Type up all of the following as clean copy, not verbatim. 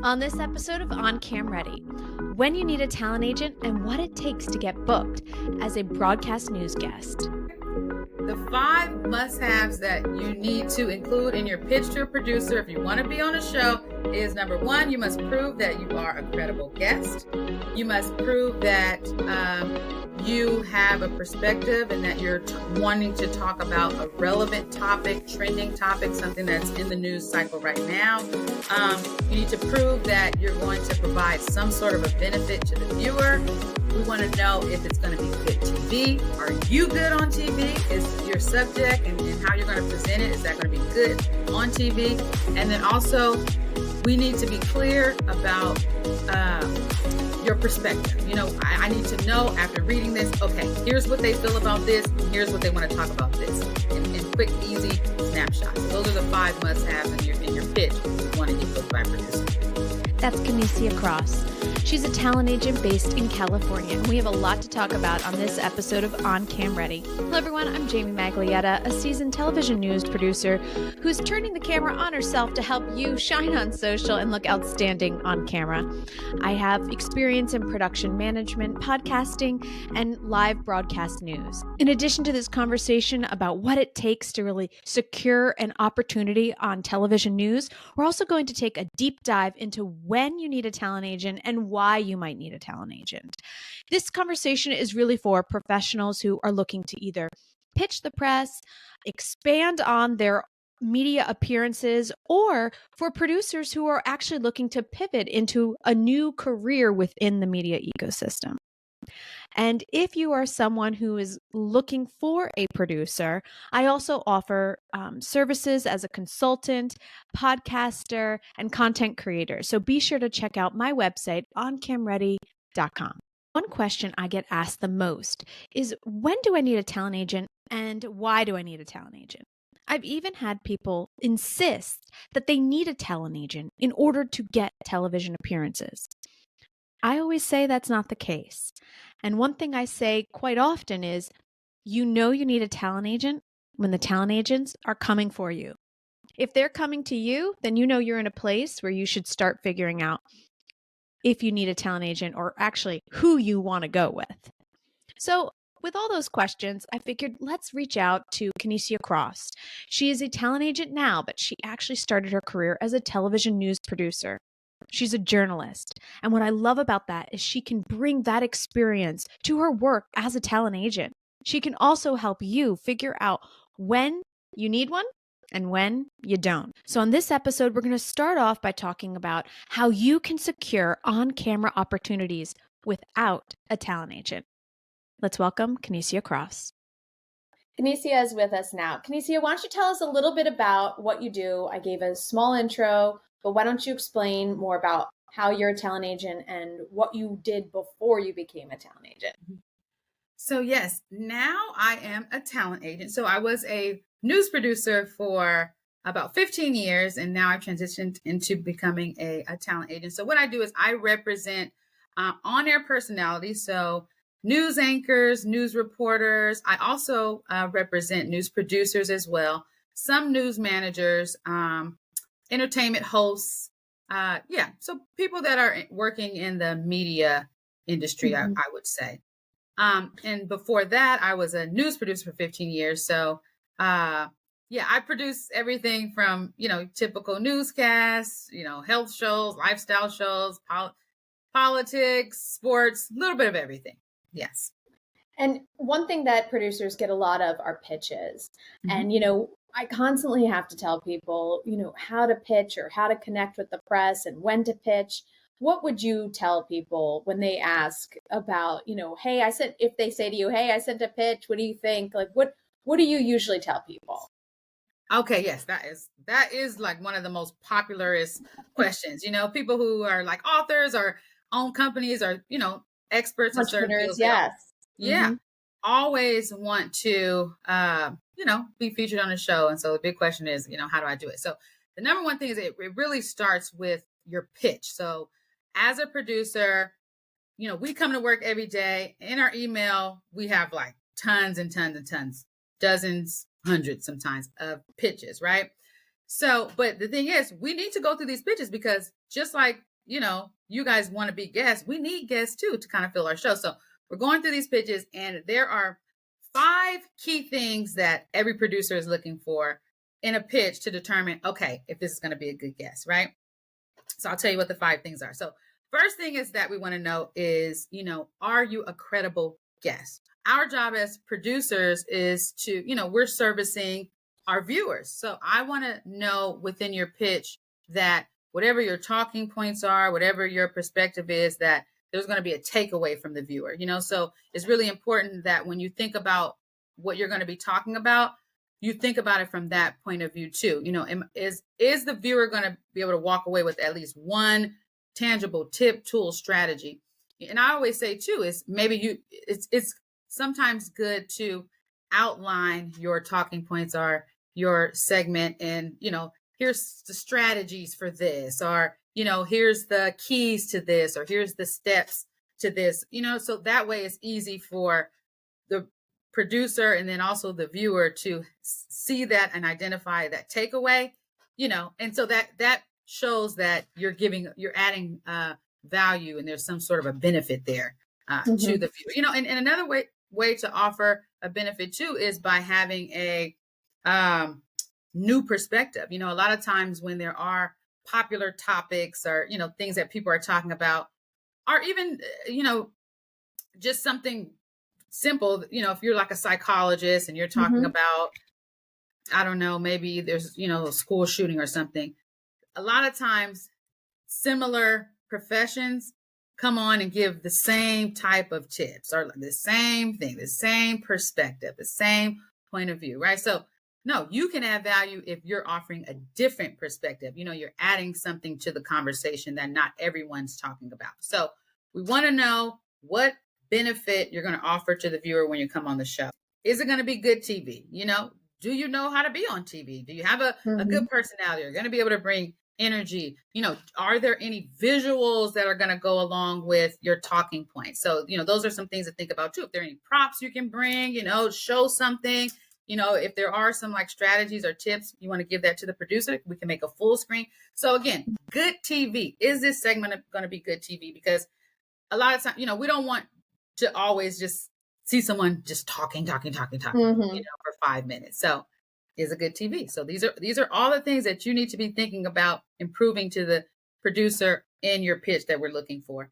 On this episode of On Cam Ready, when you need a talent agent and what it takes to get booked as a broadcast news guest. The 5 must-haves that you need to include in your pitch to a producer if you want to be on a show is number 1, you must prove that you are a credible guest. You must prove that you have a perspective and that you're wanting to talk about a relevant topic, trending topic, something that's in the news cycle right now. You need to prove that you're going to provide some sort of a benefit to the viewer. We want to know if it's going to be good TV. Are you good on TV? Is your subject and how you're going to present it, is that going to be good on TV? And then also, we need to be clear about your perspective. You know, I need to know after reading this, okay, here's what they feel about this, here's what they want to talk about this, in quick, easy snapshots. Those are the 5 must-haves in your pitch if you want to get booked by a producer. That's Kenicia Cross. She's a talent agent based in California, and we have a lot to talk about on this episode of On Cam Ready. Hello everyone, I'm Jamie Maglietta, a seasoned television news producer who's turning the camera on herself to help you shine on social and look outstanding on camera. I have experience in production management, podcasting, and live broadcast news. In addition to this conversation about what it takes to really secure an opportunity on television news, we're also going to take a deep dive into when you need a talent agent and why you might need a talent agent. This conversation is really for professionals who are looking to either pitch the press, expand on their media appearances, or for producers who are actually looking to pivot into a new career within the media ecosystem. And if you are someone who is looking for a producer, I also offer services as a consultant, podcaster, and content creator. So be sure to check out my website, oncamready.com. One question I get asked the most is, when do I need a talent agent and why do I need a talent agent? I've even had people insist that they need a talent agent in order to get television appearances. I always say that's not the case. And one thing I say quite often is, you know you need a talent agent when the talent agents are coming for you. If they're coming to you, then you know you're in a place where you should start figuring out if you need a talent agent or actually who you want to go with. So with all those questions, I figured let's reach out to Kenicia Cross. She is a talent agent now, but she actually started her career as a television news producer. She's a journalist. And what I love about that is she can bring that experience to her work as a talent agent. She can also help you figure out when you need one and when you don't. So on this episode, we're going to start off by talking about how you can secure on-camera opportunities without a talent agent. Let's welcome Kenicia Cross. Kenicia is with us now. Kenicia, why don't you tell us a little bit about what you do? I gave a small intro, but why don't you explain more about how you're a talent agent and what you did before you became a talent agent? So yes, now I am a talent agent. So I was a news producer for about 15 years, and now I've transitioned into becoming a talent agent. So what I do is I represent on-air personalities. So news anchors, news reporters. I also represent news producers as well. Some news managers, entertainment hosts. So people that are working in the media industry, I would say. And before that, I was a news producer for 15 years. So, I produce everything from, typical newscasts, health shows, lifestyle shows, politics, sports, a little bit of everything. Yes. And one thing that producers get a lot of are pitches. And, I constantly have to tell people, how to pitch or how to connect with the press and when to pitch. What would you tell people when they ask about, hey, if they say to you, hey, I sent a pitch, what do you think? Like, what do you usually tell people? Okay, yes, that is like one of the most popularist questions. People who are like authors or own companies or, experts in certain fields. Yes. Yeah. Always want to, be featured on a show. And so the big question is, how do I do it? So the number one thing is it really starts with your pitch. So as a producer, we come to work every day. In our email, we have like tons and tons and tons, dozens, hundreds sometimes of pitches, right? So, but the thing is, we need to go through these pitches because just like, you guys want to be guests, we need guests too to kind of fill our show. So we're going through these pitches, and there are 5 key things that every producer is looking for in a pitch to determine, okay, if this is going to be a good guest, right? So I'll tell you what the 5 things are. So first thing is that we want to know is, are you a credible guest? Our job as producers is to, we're servicing our viewers. So I want to know within your pitch that whatever your talking points are, whatever your perspective is, that there's going to be a takeaway from the viewer, so it's really important that when you think about what you're going to be talking about, you think about it from that point of view too. Is the viewer going to be able to walk away with at least one tangible tip, tool, strategy? And I always say too, is maybe it's sometimes good to outline your talking points or your segment, and here's the strategies for this, or here's the keys to this, or here's the steps to this, so that way it's easy for the producer and then also the viewer to see that and identify that takeaway, and so that shows that you're adding value, and there's some sort of a benefit there to the viewer, and another way to offer a benefit too is by having a new perspective. A lot of times when there are popular topics or things that people are talking about, or even just something simple, if you're like a psychologist and you're talking about, I don't know, maybe there's a school shooting or something, a lot of times similar professions come on and give the same type of tips or the same thing, the same perspective, the same point of view, right? So no, you can add value if you're offering a different perspective. You're adding something to the conversation that not everyone's talking about. So we want to know what benefit you're going to offer to the viewer when you come on the show. Is it going to be good TV? Do you know how to be on TV? Do you have a good personality? Are you going to be able to bring energy? Are there any visuals that are going to go along with your talking points? So, those are some things to think about too. If there are any props you can bring, show something. If there are some like strategies or tips, you want to give that to the producer, we can make a full screen. So again, good TV. Is this segment going to be good TV? Because a lot of times, we don't want to always just see someone just talking, for 5 minutes. So is it good TV? So these are all the things that you need to be thinking about improving to the producer in your pitch that we're looking for.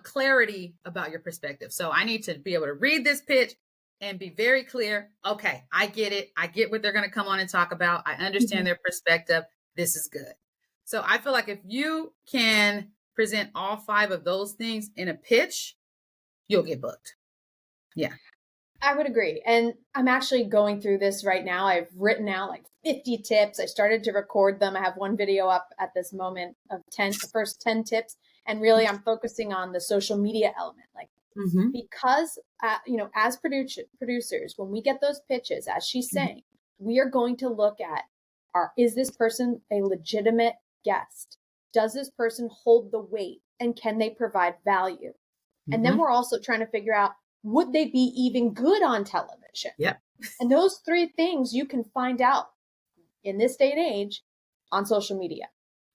Clarity about your perspective. So I need to be able to read this pitch and be very clear. Okay, I get it. I get what they're going to come on and talk about. I understand their perspective. This is good. So I feel like if you can present all 5 of those things in a pitch, you'll get booked. Yeah. I would agree. And I'm actually going through this right now. I've written out like 50 tips. I started to record them. I have one video up at this moment of the first 10 tips. And really I'm focusing on the social media element. Like, because, as producers, when we get those pitches, as she's saying, we are going to look at, is this person a legitimate guest? Does this person hold the weight? And can they provide value? And then we're also trying to figure out, would they be even good on television? Yep. And those 3 things you can find out in this day and age on social media.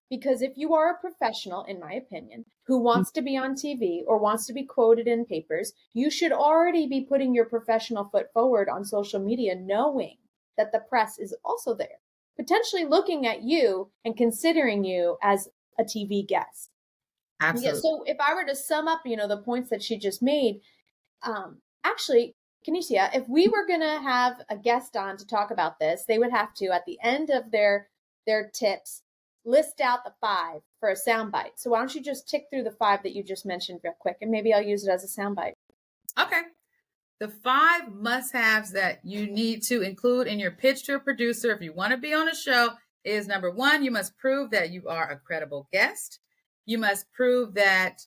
Because if you are a professional, in my opinion, who wants to be on TV or wants to be quoted in papers, you should already be putting your professional foot forward on social media, knowing that the press is also there, potentially looking at you and considering you as a TV guest. Absolutely. Yeah, so if I were to sum up, the points that she just made, actually, Kenicia, if we were going to have a guest on to talk about this, they would have to, at the end of their tips, list out the 5 for a soundbite. So why don't you just tick through the 5 that you just mentioned real quick, and maybe I'll use it as a soundbite. Okay. The 5 must-haves that you need to include in your pitch to a producer if you want to be on a show is, number 1, you must prove that you are a credible guest. You must prove that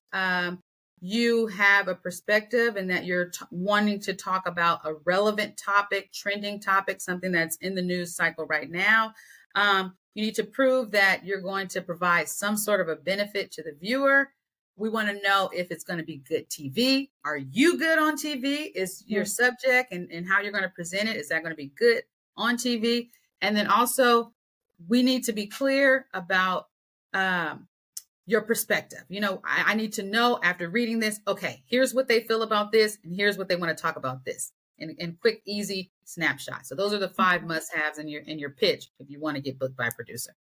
you have a perspective and that you're wanting to talk about a relevant topic, trending topic, something that's in the news cycle right now. You need to prove that you're going to provide some sort of a benefit to the viewer. We want to know if it's going to be good TV. Are you good on TV? Is your subject and how you're going to present it, is that going to be good on TV? And then also, we need to be clear about your perspective. I need to know after reading this, okay, here's what they feel about this, and here's what they want to talk about this in quick, easy snapshots. So those are the 5 must-haves in your pitch if you want to get booked by a producer.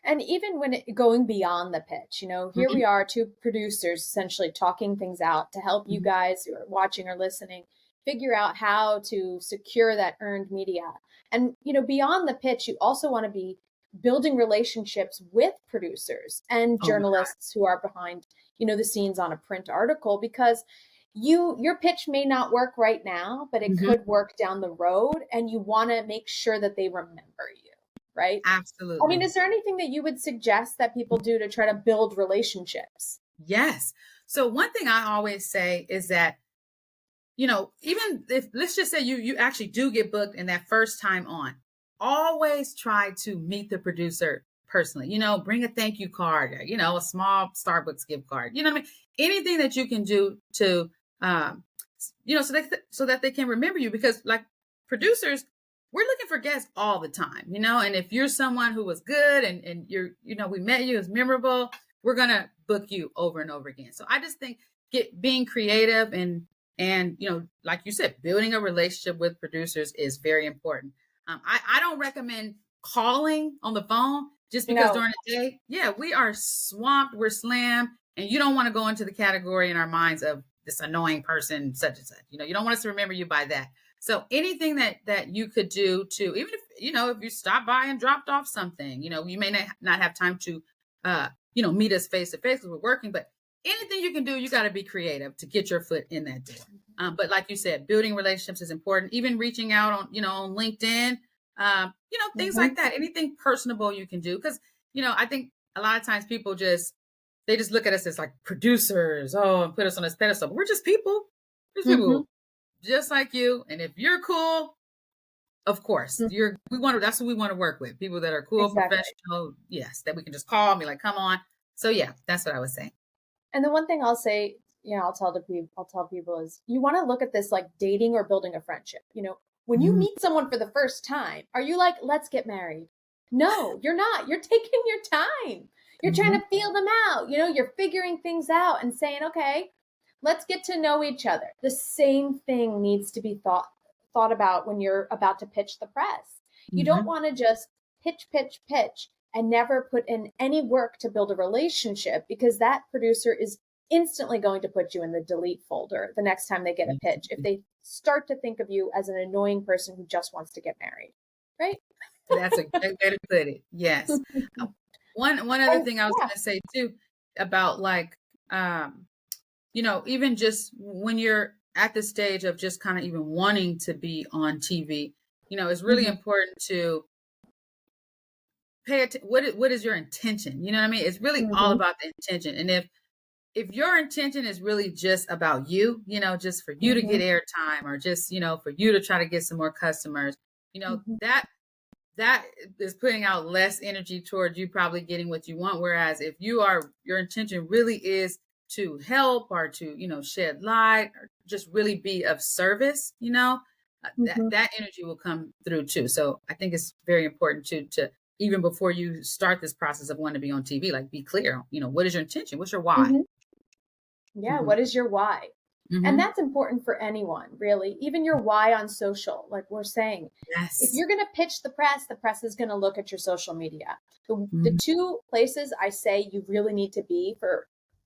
And even when going beyond the pitch, here we are, 2 producers essentially talking things out to help you guys who are watching or listening figure out how to secure that earned media. And, beyond the pitch, you also want to be building relationships with producers and journalists who are behind, the scenes on a print article, because your pitch may not work right now, but it could work down the road, and you want to make sure that they remember you, right? Absolutely. I mean, is there anything that you would suggest that people do to try to build relationships? Yes. So one thing I always say is that, even if, let's just say you actually do get booked in that first time on, always try to meet the producer personally, bring a thank you card, a small Starbucks gift card, you know what I mean? Anything that you can do to, so that they can remember you, because like producers, we're looking for guests all the time, and if you're someone who was good and you're, we met you, it's memorable, we're going to book you over and over again. So I just think being creative and, like you said, building a relationship with producers is very important. I don't recommend calling on the phone just because during the day, we are swamped, we're slammed, and you don't want to go into the category in our minds of this annoying person, such and such. You don't want us to remember you by that. So anything that you could do to, even if, if you stop by and dropped off something, you may not have time to, meet us face to face because we're working, but anything you can do, you got to be creative to get your foot in that door. But like you said, building relationships is important. Even reaching out on LinkedIn, things like that. Anything personable you can do. Because, I think a lot of times people they just look at us as like producers, and put us on this pedestal. But we're just people. Just people just like you. And if you're cool, of course, that's what we want to work with. People that are cool, professional. Yes, that we can just call and be like, come on. So yeah, that's what I was saying. And the one thing I'll say, I'll tell people is you want to look at this like dating or building a friendship. When you meet someone for the first time, are you like, let's get married? No, you're not. You're taking your time. You're trying to feel them out. You're figuring things out and saying, okay, let's get to know each other. The same thing needs to be thought about when you're about to pitch the press. You don't want to just pitch, and never put in any work to build a relationship, because that producer is instantly going to put you in the delete folder the next time they get a pitch, if they start to think of you as an annoying person who just wants to get married, right? That's a great way to put it. Yes. One other thing I was going to say too about like, even just when you're at the stage of just kind of even wanting to be on TV, it's really important to pay attention. What is your intention? You know what I mean? It's really all about the intention. And if your intention is really just about you, just for you to get airtime, or just, for you to try to get some more customers, that is putting out less energy towards you probably getting what you want. Whereas if your intention really is to help, or to, shed light, or just really be of service, that energy will come through too. So I think it's very important to even before you start this process of wanting to be on TV, like be clear, what is your intention? What's your why? Yeah. What is your why? And that's important for anyone, really. Even your why on social, like we're saying. Yes. If you're going to pitch the press is going to look at your social media. The 2 places I say you really need to be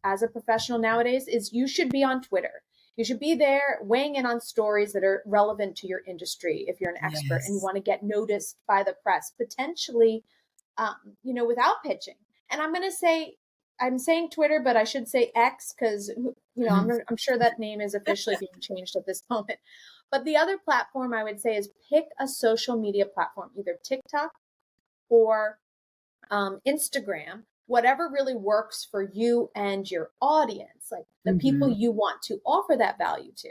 as a professional nowadays is you should be on Twitter. You should be there weighing in on stories that are relevant to your industry if you're an expert and you want to get noticed by the press, potentially, without pitching. And I'm saying Twitter, but I should say X, because, I'm sure that name is officially being changed at this moment. But the other platform I would say is pick a social media platform, either TikTok or Instagram, whatever really works for you and your audience, like the people you want to offer that value to.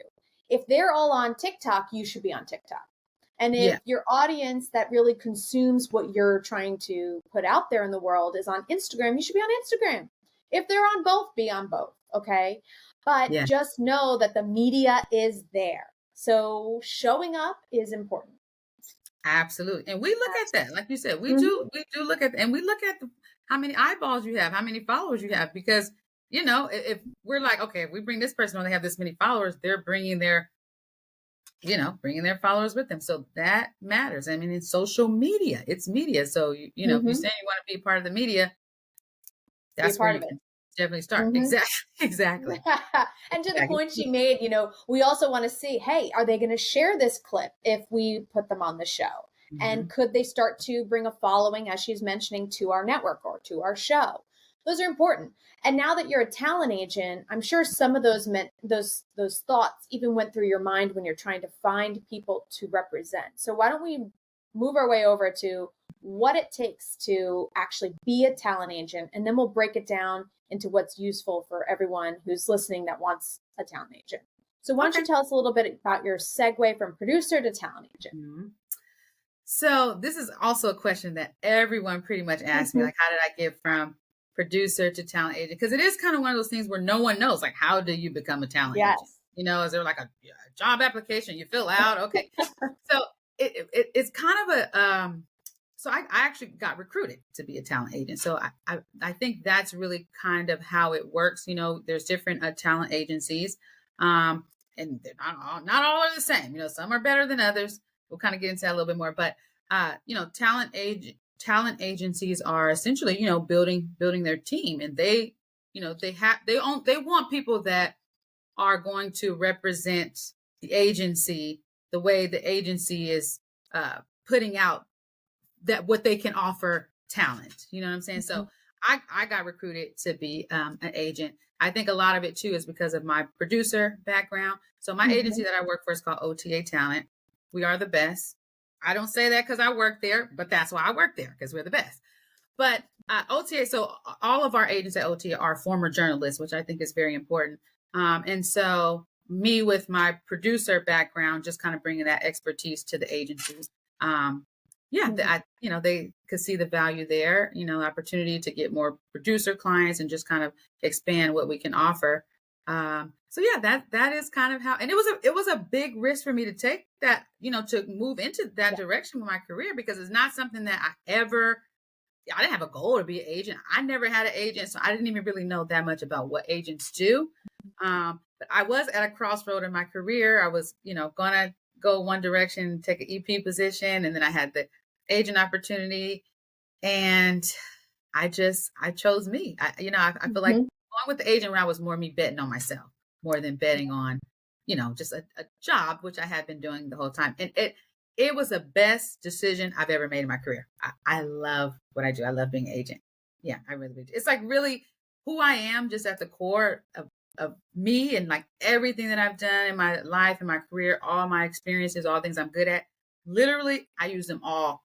If they're all on TikTok, you should be on TikTok. And if your audience that really consumes what you're trying to put out there in the world is on Instagram, you should be on Instagram. If they're on both, be on both. Okay. But just know that the media is there. So showing up is important. Absolutely. And we look at that. Like you said, we do look at, and we look at how many eyeballs you have, how many followers you have. Because, if we're like, okay, if we bring this person on, they have this many followers, they're bringing their followers with them. So that matters. I mean, in social media, it's media. So, if you're Mm-hmm. saying you want to be a part of the media, Be a that's where part you of it. can definitely start. Mm-hmm. Exactly. And to the Exactly. point she made, we also want to see, hey, are they going to share this clip if we put them on the show? And Mhm. could they start to bring a following, as she's mentioning, to our network or to our show? Those are important. And now that you're a talent agent, I'm sure some of those thoughts even went through your mind when you're trying to find people to represent. So why don't we move our way over to what it takes to actually be a talent agent, and then we'll break it down into what's useful for everyone who's listening that wants a talent agent. So why don't you Okay. tell us a little bit about your segue from producer to talent agent? Mhm. So this is also a question that everyone pretty much asks me, Mhm. like, how did I get from producer to talent agent? Because it is kind of one of those things where no one knows, like, how do you become a talent agent? Yes. Is there like a job application you fill out? Okay. So it's kind of so I actually got recruited to be a talent agent. So I think that's really kind of how it works. There's different talent agencies, and they're not all are the same. Some are better than others. We'll kind of get into that a little bit more, but talent agencies are essentially building their team, and they want people that are going to represent the agency the way the agency is putting out that what they can offer talent. You know what I'm saying? So Mhm. I got recruited to be an agent. I think a lot of it too is because of my producer background. So my agency Mhm. that I work for is called OTA Talent. We are the best. I don't say that because I work there, but that's why I work there, because we're the best. But OTA, so all of our agents at OTA are former journalists, which I think is very important. And so me with my producer background, just kind of bringing that expertise to the agency. Um, yeah, Mhm. they could see the value there, opportunity to get more producer clients and just kind of expand what we can offer. So yeah, that is kind of how, and it was a big risk for me to take that, to move into that Yeah. direction with my career, because it's not something that I didn't have a goal to be an agent. I never had an agent, so I didn't even really know that much about what agents do. But I was at a crossroad in my career. I was, gonna go one direction, take an EP position, and then I had the agent opportunity, and I chose me. I feel like Mhm. going with the agent route was more me betting on myself more than betting on, just a job, which I had been doing the whole time. And it was the best decision I've ever made in my career. I love what I do. I love being an agent. Yeah, I really do. It's like really who I am, just at the core of me, and like everything that I've done in my life and my career, all my experiences, all things I'm good at. Literally, I use them all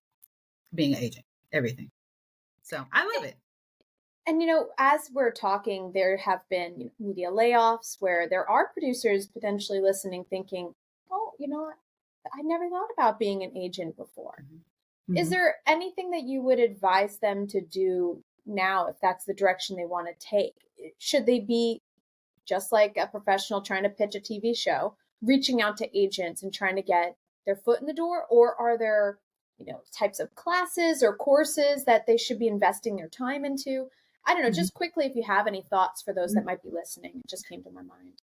being an agent, everything. So I love it. And as we're talking, there have been media layoffs where there are producers potentially listening, thinking, "Oh, what? I never thought about being an agent before." Mhm. Is Mhm. there anything that you would advise them to do now if that's the direction they want to take? Should they be just like a professional trying to pitch a TV show, reaching out to agents and trying to get their foot in the door? Or are there, types of classes or courses that they should be investing their time into? I don't know, Mhm. just quickly, if you have any thoughts for those that Mhm. might be listening, it just came to my mind.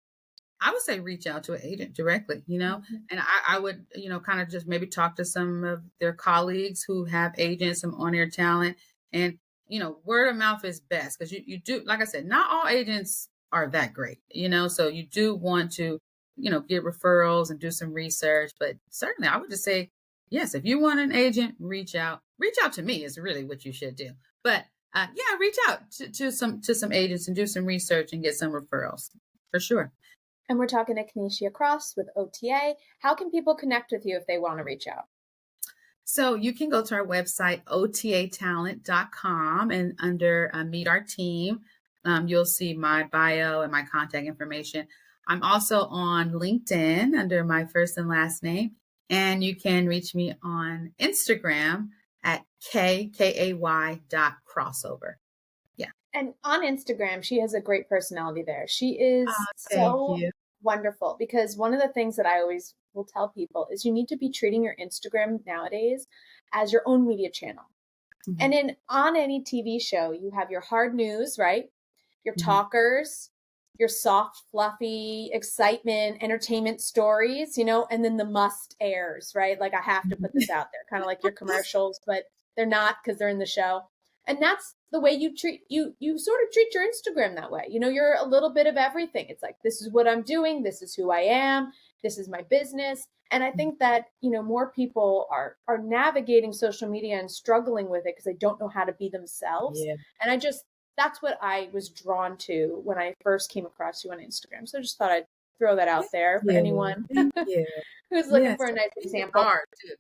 I would say reach out to an agent directly, Mhm. and I would, kind of just maybe talk to some of their colleagues who have agents, some on air talent. And, word of mouth is best, because you do, like I said, not all agents are that great, so you do want to, get referrals and do some research. But certainly I would just say, yes, if you want an agent, reach out to me is really what you should do. But yeah, reach out to some agents and do some research and get some referrals for sure. And we're talking to Kenicia Cross with OTA. How can people connect with you if they want to reach out? So you can go to our website, otatalent.com, and under Meet Our Team, you'll see my bio and my contact information. I'm also on LinkedIn under my first and last name, and you can reach me on Instagram at KKAY.crossover. Yeah. And on Instagram, she has a great personality there. She is Thank so you. wonderful, because one of the things that I always will tell people is you need to be treating your Instagram nowadays as your own media channel. And on any TV show, you have your hard news, right? Your talkers, your soft, fluffy, excitement, entertainment stories, and then the must airs, right? Like, I have to put this out there, kind of like your commercials, but they're not because they're in the show. And that's the way you sort of treat your Instagram that way. You're a little bit of everything. It's like, this is what I'm doing. This is who I am. This is my business. And I think that, more people are navigating social media and struggling with it because they don't know how to be themselves. Yeah. And that's what I was drawn to when I first came across you on Instagram. So I just thought I'd throw that out there for anyone who's looking for a nice example. It's hard too.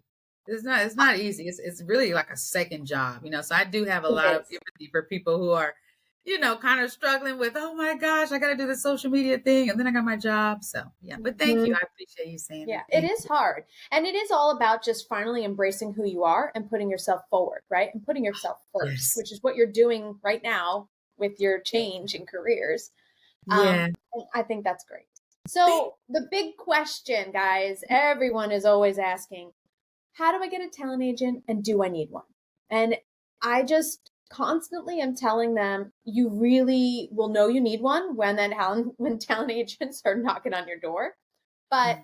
It's not easy. It's really like a second job, So I do have a lot of empathy for people who are, kind of struggling with, oh my gosh, I got to do the social media thing. And then I got my job. So yeah, but thank you. I appreciate you saying that. Yeah, it is hard. And it is all about just finally embracing who you are and putting yourself forward, right? And putting yourself first, which is what you're doing right now with your change in careers. And I think that's great. So the big question, guys, everyone is always asking, how do I get a talent agent and do I need one? And I just constantly am telling them, you really will know you need one when talent agents are knocking on your door. But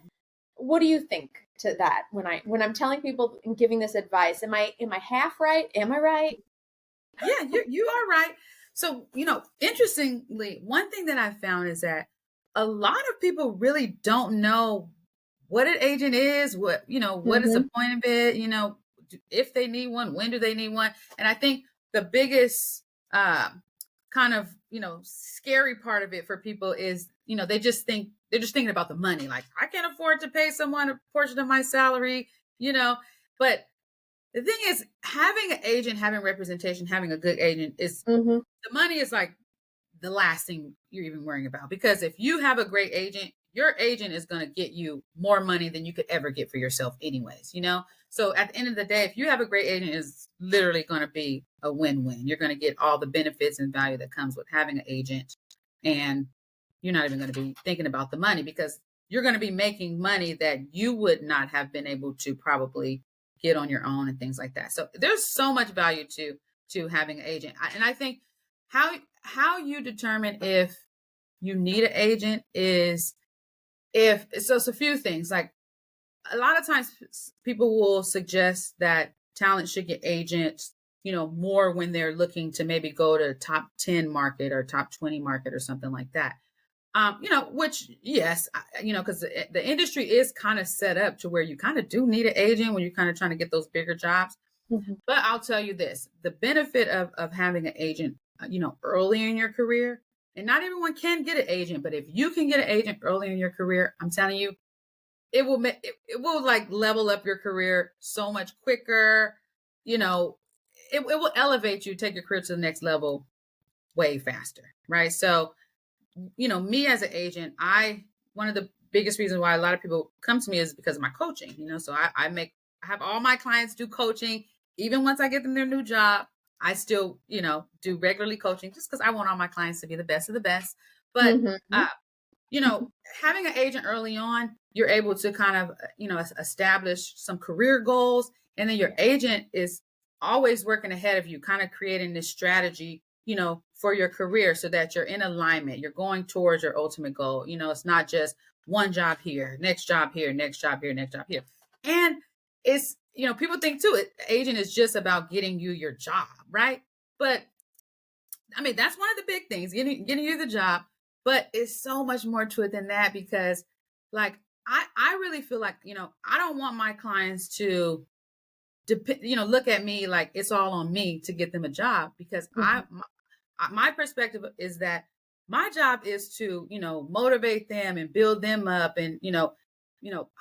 what do you think to that when I'm telling people and giving this advice? Am I half right? Am I right? Yeah, you are right. So, interestingly, one thing that I found is that a lot of people really don't know what an agent is, what is the point of it, if they need one, when do they need one? And I think the biggest kind of, scary part of it for people is, they're just thinking about the money. Like, I can't afford to pay someone a portion of my salary, but the thing is, having an agent, having representation, having a good agent is the money is like the last thing you're even worrying about. Because if you have a great agent, your agent is going to get you more money than you could ever get for yourself anyways, So at the end of the day, if you have a great agent, it's literally going to be a win-win. You're going to get all the benefits and value that comes with having an agent. And you're not even going to be thinking about the money because you're going to be making money that you would not have been able to probably get on your own and things like that. So there's so much value to having an agent. And I think how you determine if you need an agent is it's a few things. Like, a lot of times people will suggest that talent should get agents, more when they're looking to maybe go to top 10 market or top 20 market or something like that. Which, yes, because the industry is kind of set up to where you kind of do need an agent when you're kind of trying to get those bigger jobs. But I'll tell you this, the benefit of having an agent, early in your career, and not everyone can get an agent, but if you can get an agent early in your career, I'm telling you, it will like level up your career so much quicker. It will elevate you, take your career to the next level way faster. Right. So, me as an agent, one of the biggest reasons why a lot of people come to me is because of my coaching, so I have all my clients do coaching. Even once I get them their new job, I still, do regularly coaching just because I want all my clients to be the best of the best. But, having an agent early on, you're able to kind of, establish some career goals. And then your agent is always working ahead of you, kind of creating this strategy, for your career so that you're in alignment. You're going towards your ultimate goal. It's not just one job here, next job here, next job here, next job here. And it's, people think too, agent is just about getting you your job, right? But I mean, that's one of the big things, getting you the job. But it's so much more to it than that because, like, I really feel like, I don't want my clients to look at me like it's all on me to get them a job because my perspective is that my job is to, motivate them and build them up and,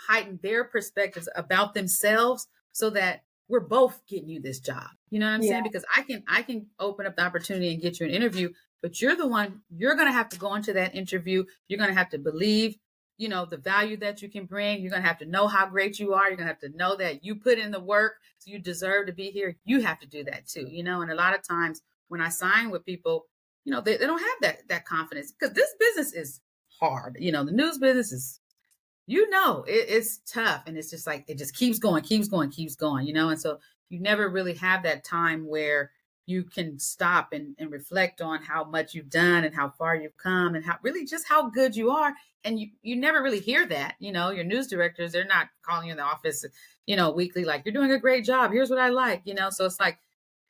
heighten their perspectives about themselves so that we're both getting you this job. You know what I'm saying? Because I can open up the opportunity and get you an interview, but you're the one, you're going to have to go into that interview. You're going to have to believe, the value that you can bring. You're going to have to know how great you are. You're going to have to know that you put in the work. So you deserve to be here. You have to do that too, and a lot of times when I sign with people, they don't have that confidence because this business is hard. The news business is it's tough, and it's just like it just keeps going, keeps going, keeps going, and so you never really have that time where you can stop and reflect on how much you've done and how far you've come and how really just how good you are. And you never really hear that. Your news directors, they're not calling you in the office, weekly, like, you're doing a great job, here's what I like, so it's like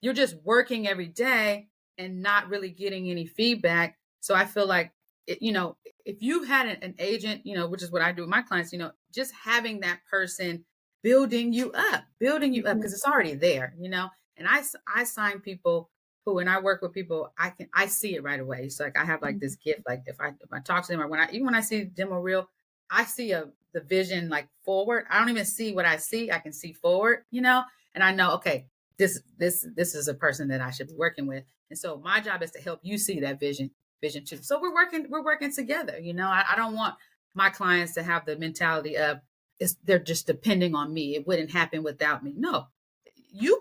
you're just working every day and not really getting any feedback. So I feel like if you had an agent, which is what I do with my clients, just having that person building you up because it's already there, and I sign people who, when I work with people, I see it right away. So like I have like this gift, like if I talk to them, or even when I see demo reel, I see the vision like forward. I don't even see what I see. I can see forward, and I know, okay, this is a person that I should be working with. And so my job is to help you see that vision too. So we're working together. I don't want my clients to have the mentality of they're just depending on me. It wouldn't happen without me. No, you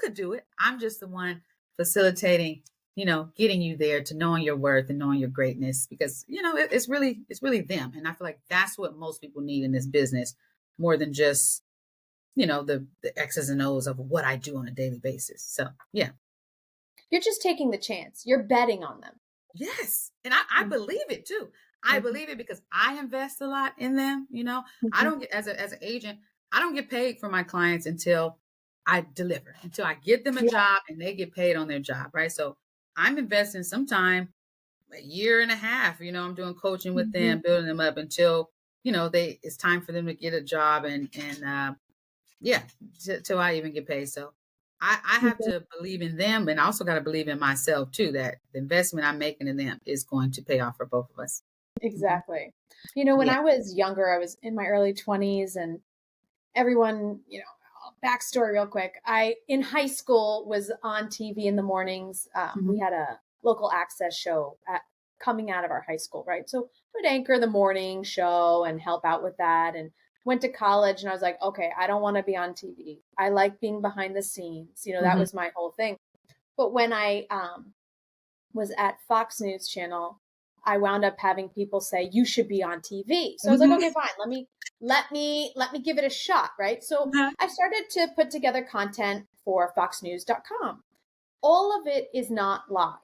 could do it. I'm just the one facilitating, getting you there to knowing your worth and knowing your greatness, because, it's really them. And I feel like that's what most people need in this business, more than just, the X's and O's of what I do on a daily basis. So, yeah. You're just taking the chance. You're betting on them. Yes. And I believe it too. I believe it because I invest a lot in them. I don't get, as an agent, I don't get paid for my clients until I deliver, until I get them a job and they get paid on their job. Right. So I'm investing some time, a year and a half, I'm doing coaching with them, building them up until, it's time for them to get a job and till I even get paid. So I have to believe in them, and I also got to believe in myself too, that the investment I'm making in them is going to pay off for both of us. Exactly. When I was younger, I was in my early 20s, and everyone, backstory real quick. I, in high school, was on TV in the mornings. We had a local access show coming out of our high school, right? So I would anchor the morning show and help out with that, and went to college, and I was like, okay, I don't want to be on TV. I like being behind the scenes. That was my whole thing. But when I was at Fox News Channel, I wound up having people say, you should be on TV. So I was like, okay, fine. Let me give it a shot. Right. So I started to put together content for foxnews.com. All of it is not live,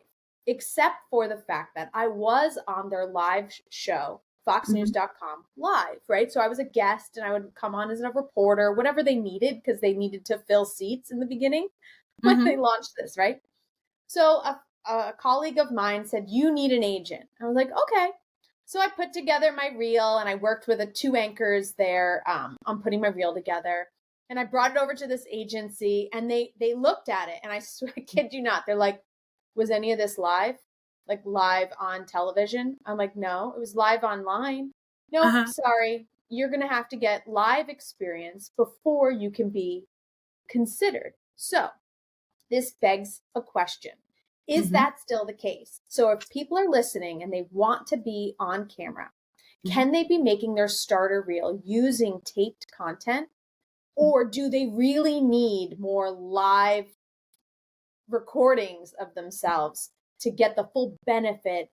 except for the fact that I was on their live show, foxnews.com live, right? So I was a guest, and I would come on as a reporter, whatever they needed, because they needed to fill seats in the beginning when they launched this, right? So a colleague of mine said, you need an agent. I was like, okay. So I put together my reel, and I worked with 2 anchors there on putting my reel together. And I brought it over to this agency, and they looked at it, and I kid you not, they're like, was any of this live? Like live on television? I'm like, no, it was live online. No, sorry. You're going to have to get live experience before you can be considered. So this begs a question. Is that still the case? So if people are listening and they want to be on camera, can they be making their starter reel using taped content? Or do they really need more live recordings of themselves to get the full benefit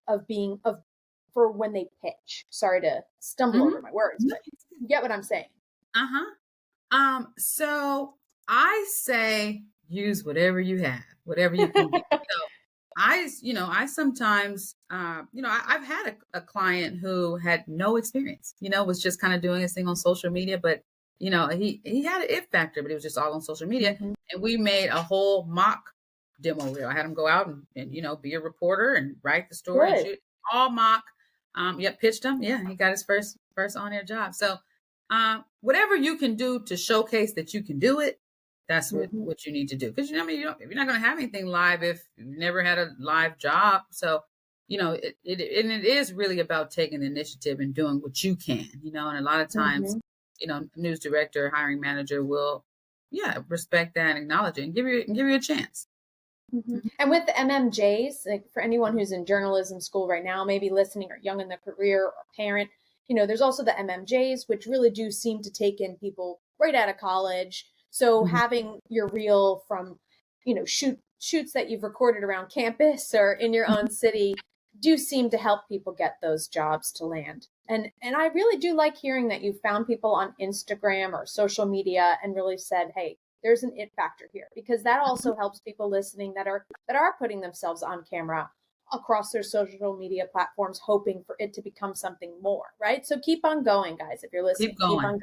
for when they pitch? Sorry to stumble over my words, but you get what I'm saying. So I say use whatever you have, whatever you can get. So I sometimes, I've had a client who had no experience, was just kind of doing his thing on social media, but he had an it factor, but it was just all on social media. And we made a whole mock demo reel. I had him go out and be a reporter and write the story and shoot, all mock. Pitched him. Yeah, he got his first on air job. So whatever you can do to showcase that you can do it, that's what you need to do. Because if you're not going to have anything live if you've never had a live job. So it is really about taking the initiative and doing what you can. And a lot of times, news director, hiring manager will respect that and acknowledge it and give you a chance. And with the MMJs, like for anyone who's in journalism school right now, maybe listening or young in their career or parent, there's also the MMJs, which really do seem to take in people right out of college. So having your reel from, shoots that you've recorded around campus or in your own city do seem to help people get those jobs to land. And I really do like hearing that you found people on Instagram or social media and really said, hey, there's an it factor here, because that also helps people listening that are putting themselves on camera across their social media platforms, hoping for it to become something more, right? So keep on going, guys. If you're listening, keep on going.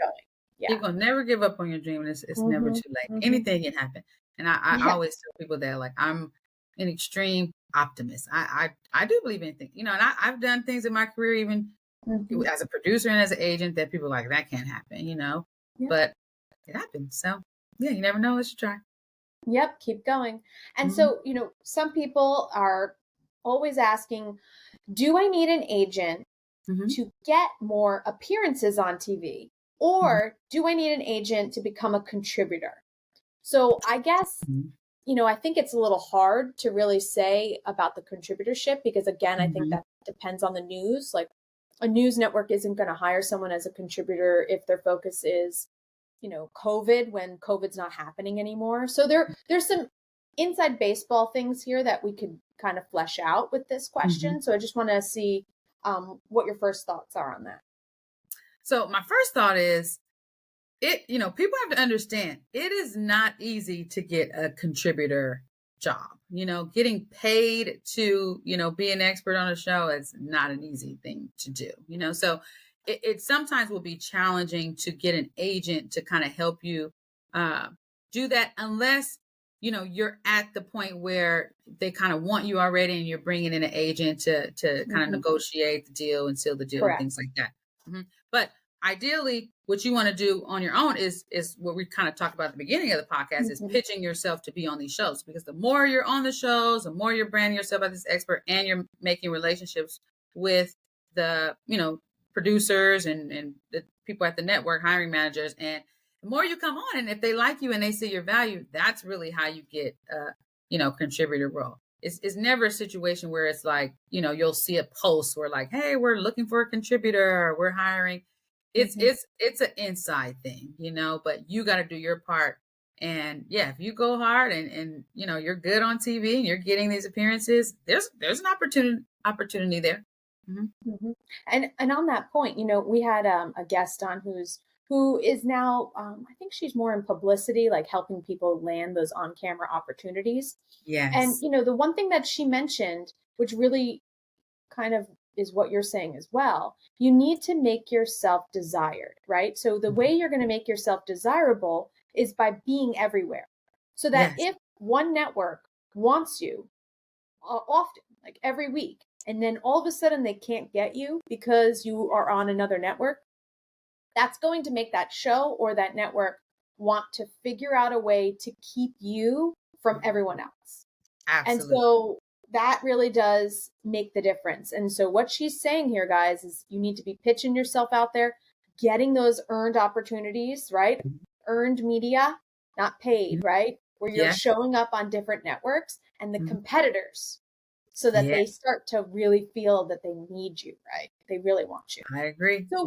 Yeah. Keep going. Never give up on your dream. And it's never too late. Anything can happen. And I always tell people that, like, I'm an extreme optimist. I do believe in anything, and I've done things in my career, even as a producer and as an agent, that people are like, that can't happen, but it happens. So yeah, you never know. Let's try. Yep. Keep going. And so, some people are always asking, do I need an agent to get more appearances on TV? Or do I need an agent to become a contributor? So I guess, I think it's a little hard to really say about the contributorship, because again, I think that depends on the news. Like, a news network isn't going to hire someone as a contributor if their focus is, COVID, when COVID's not happening anymore. So there's some inside baseball things here that we could kind of flesh out with this question. So I just want to see what your first thoughts are on that. So my first thought is, people have to understand, it is not easy to get a contributor job. Getting paid to, be an expert on a show is not an easy thing to do, so it sometimes will be challenging to get an agent to kind of help you do that, unless, you're at the point where they kind of want you already and you're bringing in an agent to kind of negotiate the deal and seal the deal. Correct. And things like that. But ideally, what you want to do on your own is what we kind of talked about at the beginning of the podcast, is pitching yourself to be on these shows. Because the more you're on the shows, the more you're branding yourself as this expert, and you're making relationships with the, producers and the people at the network, hiring managers. And the more you come on, and if they like you and they see your value, that's really how you get contributor role. It's never a situation where it's like, you'll see a post where like, hey, we're looking for a contributor, or we're hiring. It's an inside thing, but you got to do your part. And yeah, if you go hard and you're good on TV and you're getting these appearances, there's an opportunity there. And on that point, we had a guest on who is now, I think she's more in publicity, like helping people land those on-camera opportunities. Yes. And, the one thing that she mentioned, which really kind of is what you're saying as well, you need to make yourself desired, right? So the way you're going to make yourself desirable is by being everywhere. So that if one network wants you often, like every week, and then all of a sudden they can't get you because you are on another network, that's going to make that show or that network want to figure out a way to keep you from everyone else. Absolutely. And so that really does make the difference. And so what she's saying here, guys, is you need to be pitching yourself out there, getting those earned opportunities, right? Earned media, not paid, right? Where you're showing up on different networks and the competitors, so that they start to really feel that they need you, right? They really want you. I agree. So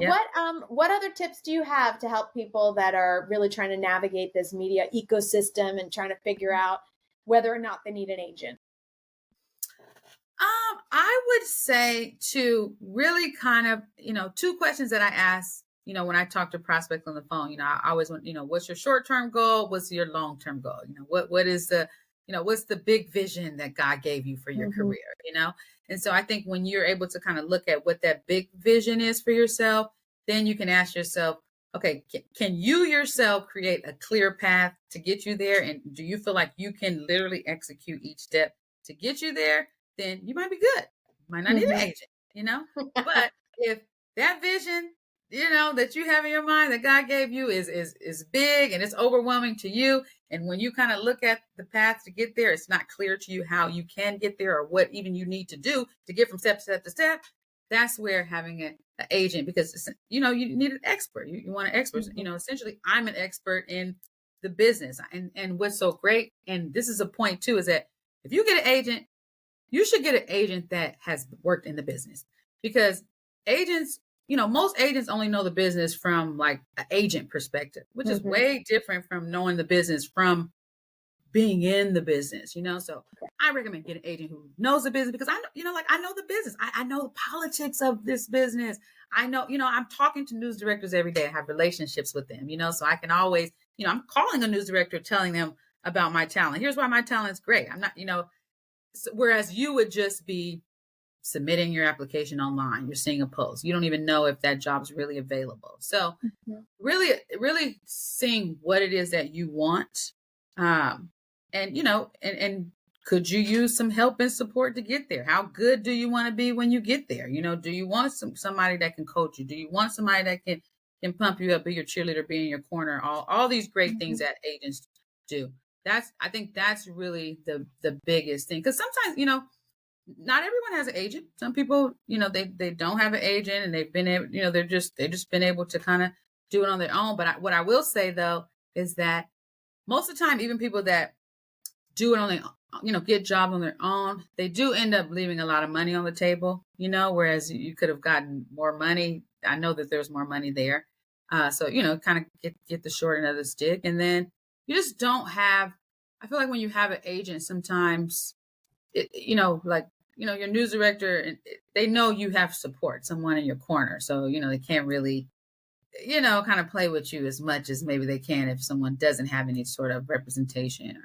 what other tips do you have to help people that are really trying to navigate this media ecosystem and trying to figure out whether or not they need an agent? I would say to really kind of, two questions that I ask, when I talk to prospects on the phone, I always want, what's your short-term goal? What's your long-term goal? What is the, what's the big vision that God gave you for your career, And so I think when you're able to kind of look at what that big vision is for yourself, then you can ask yourself, okay, can you yourself create a clear path to get you there? And do you feel like you can literally execute each step to get you there? Then you might be good. You might not need an agent, But if that vision, that you have in your mind that God gave you is big and it's overwhelming to you, and when you kind of look at the path to get there, it's not clear to you how you can get there or what even you need to do to get from step to step to step. That's where having an agent, because you need an expert. You want an expert. Essentially, I'm an expert in the business, and what's so great, and this is a point too, is that if you get an agent, you should get an agent that has worked in the business, because agents, most agents only know the business from like an agent perspective, which is way different from knowing the business from being in the business, So I recommend get an agent who knows the business because I know the business. I know the politics of this business. I know, I'm talking to news directors every day. I have relationships with them, so I can always, I'm calling a news director, telling them about my talent. Here's why my talent's great. I'm not, whereas you would just be submitting your application online. You're seeing a post. You don't even know if that job's really available. So really seeing what it is that you want. And could you use some help and support to get there? How good do you want to be when you get there? Do you want somebody that can coach you? Do you want somebody that can pump you up, be your cheerleader, be in your corner? All these great things that agents do. I think that's really the biggest thing. Because sometimes, not everyone has an agent. Some people, they don't have an agent and they've been able, they've just been able to kind of do it on their own. But what I will say though, is that most of the time, even people that do it on their, get jobs on their own, they do end up leaving a lot of money on the table, whereas you could have gotten more money. I know that there's more money there. So, kind of get the short end of the stick. And then you just don't have, I feel like when you have an agent, sometimes, your news director, they know you have support, someone in your corner. So, they can't really, kind of play with you as much as maybe they can if someone doesn't have any sort of representation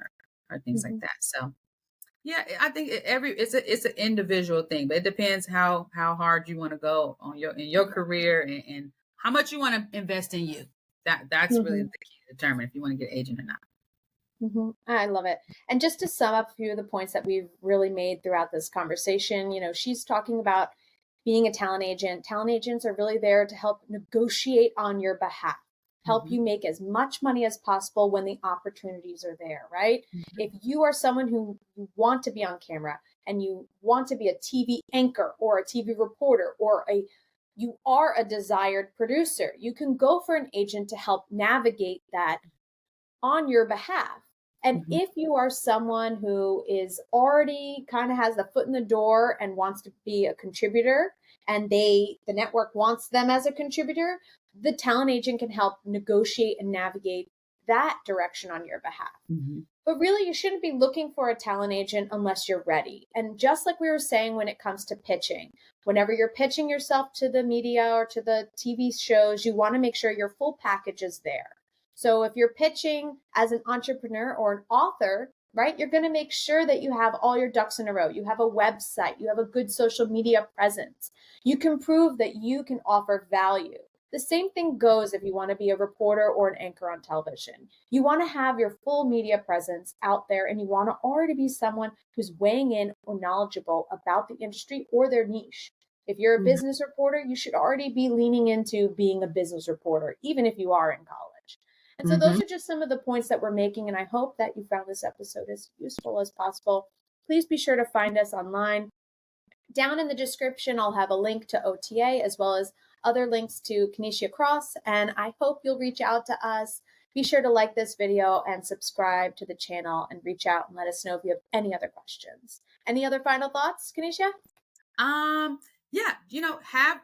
or things like that. So, yeah, I think it's an individual thing, but it depends how hard you want to go in your career and how much you want to invest in you. That's really the key to determine if you want to get an agent or not. I love it. And just to sum up a few of the points that we've really made throughout this conversation, she's talking about being a talent agent. Talent agents are really there to help negotiate on your behalf, help you make as much money as possible when the opportunities are there, right? If you are someone who you want to be on camera and you want to be a TV anchor or a TV reporter or you are a desired producer, you can go for an agent to help navigate that on your behalf. And if you are someone who is already kind of has the foot in the door and wants to be a contributor and the network wants them as a contributor, the talent agent can help negotiate and navigate that direction on your behalf. But really, you shouldn't be looking for a talent agent unless you're ready. And just like we were saying when it comes to pitching, whenever you're pitching yourself to the media or to the TV shows, you want to make sure your full package is there. So if you're pitching as an entrepreneur or an author, right, you're going to make sure that you have all your ducks in a row. You have a website, you have a good social media presence. You can prove that you can offer value. The same thing goes if you want to be a reporter or an anchor on television. You want to have your full media presence out there and you want to already be someone who's weighing in or knowledgeable about the industry or their niche. If you're a business reporter, you should already be leaning into being a business reporter, even if you are in college. And so those are just some of the points that we're making. And I hope that you found this episode as useful as possible. Please be sure to find us online. Down in the description, I'll have a link to OTA as well as other links to Kenicia Cross. And I hope you'll reach out to us. Be sure to like this video and subscribe to the channel and reach out and let us know if you have any other questions. Any other final thoughts, Kenicia? Yeah,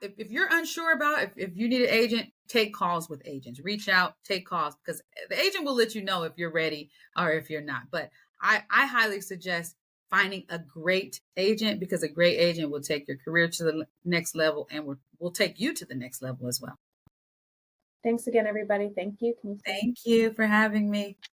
if you're unsure about if you need an agent, take calls with agents. Reach out, take calls, because the agent will let you know if you're ready or if you're not. But I highly suggest finding a great agent, because a great agent will take your career to the next level and will take you to the next level as well. Thanks again, everybody. Thank you. Thank you for having me.